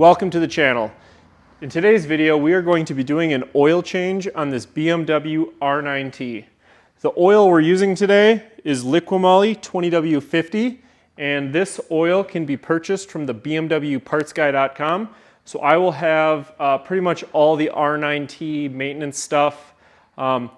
Welcome to the channel. In today's video, we are going to be doing an oil change on this BMW R9T. The oil we're using today is Liquimoly 20W50, and this oil can be purchased from the BMWpartsguy.com. So I will have pretty much all the R9T maintenance stuff. I'll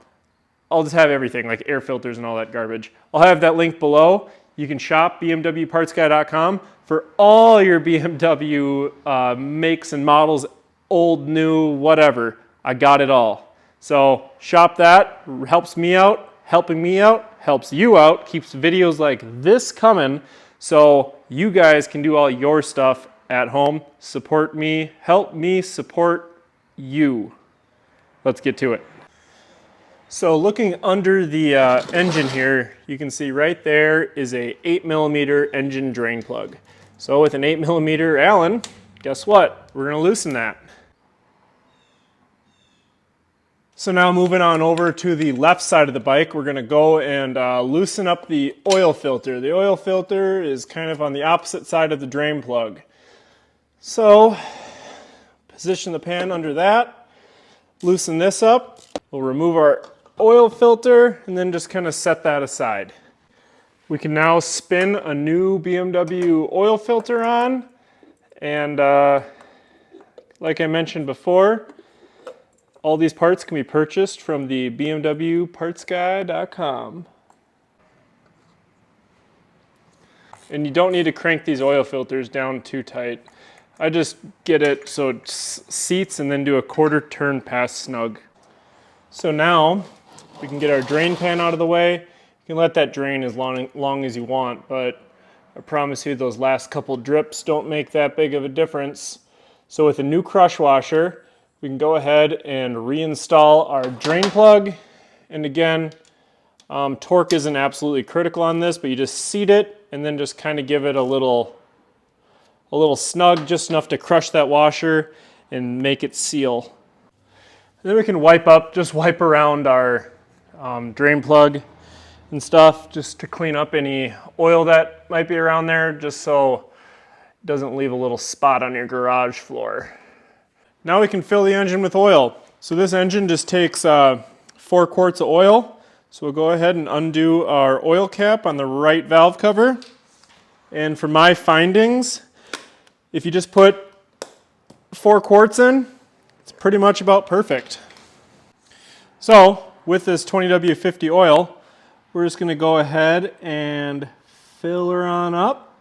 just have everything like air filters and all that garbage. I'll have that link below. You can shop BMWpartsguy.com for all your BMW makes and models, old, new, whatever. I got it all. So shop that, helps me out, helping me out, helps you out, keeps videos like this coming so you guys can do all your stuff at home. Support me, help me support you. Let's get to it. So looking under the engine here, you can see right there is a 8mm engine drain plug. So with an 8mm Allen, guess what? We're going to loosen that. So now moving on over to the left side of the bike, we're going to go and loosen up the oil filter. The oil filter is kind of on the opposite side of the drain plug. So position the pan under that, loosen this up. We'll remove our oil filter and then just kind of set that aside. We can now spin a new BMW oil filter on, and like I mentioned before, all these parts can be purchased from the BMWpartsguy.com. And you don't need to crank these oil filters down too tight. I just get it so it seats and then do a quarter turn pass snug. So now we can get our drain pan out of the way. You can let that drain as long as you want, but I promise you those last couple drips don't make that big of a difference. So with a new crush washer, we can go ahead and reinstall our drain plug. And again, torque isn't absolutely critical on this, but you just seat it and then just kind of give it a little snug, just enough to crush that washer and make it seal. And then we can wipe around our drain plug and stuff just to clean up any oil that might be around there, just so it doesn't leave a little spot on your garage floor. Now we can fill the engine with oil. So this engine just takes 4 quarts of oil. So we'll go ahead and undo our oil cap on the right valve cover. And for my findings, if you just put 4 quarts in, it's pretty much about perfect. So with this 20W50 oil, we're just going to go ahead and fill her on up.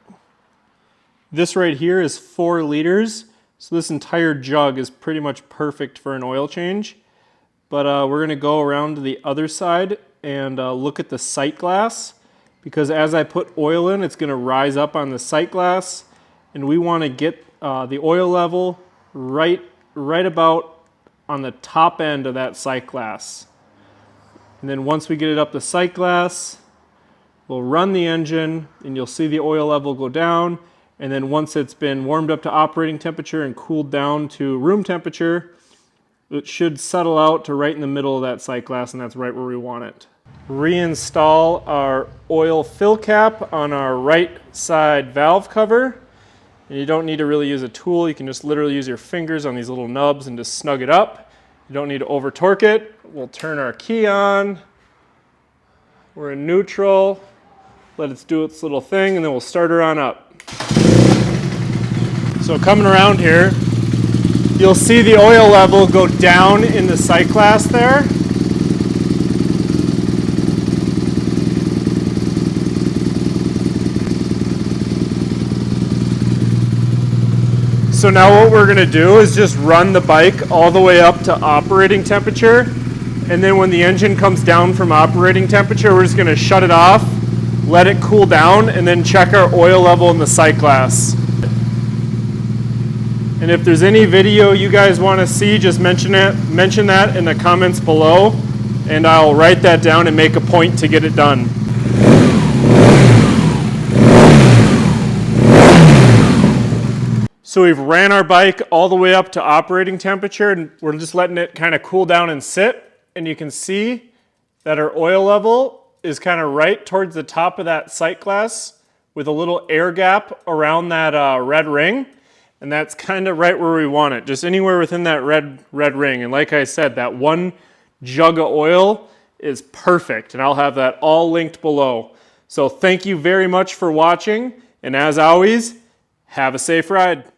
This right here is 4 liters. So this entire jug is pretty much perfect for an oil change. But we're going to go around to the other side and look at the sight glass, because as I put oil in, it's going to rise up on the sight glass, and we want to get the oil level right about on the top end of that sight glass. And then once we get it up the sight glass, we'll run the engine and you'll see the oil level go down. And then once it's been warmed up to operating temperature and cooled down to room temperature, it should settle out to right in the middle of that sight glass, and that's right where we want it. Reinstall our oil fill cap on our right side valve cover. And you don't need to really use a tool. You can just literally use your fingers on these little nubs and just snug it up. You don't need to over torque it. We'll turn our key on. We're in neutral. Let it do its little thing, and then we'll start her on up. So coming around here, you'll see the oil level go down in the sight glass there. So now what we're going to do is just run the bike all the way up to operating temperature, and then when the engine comes down from operating temperature, we're just going to shut it off, let it cool down, and then check our oil level in the sight glass. And if there's any video you guys want to see, just mention that in the comments below, and I'll write that down and make a point to get it done. So we've ran our bike all the way up to operating temperature, and we're just letting it kind of cool down and sit. And you can see that our oil level is kind of right towards the top of that sight glass with a little air gap around that red ring. And that's kind of right where we want it, just anywhere within that red ring. And like I said, that 1 jug of oil is perfect, and I'll have that all linked below. So thank you very much for watching, and as always, have a safe ride.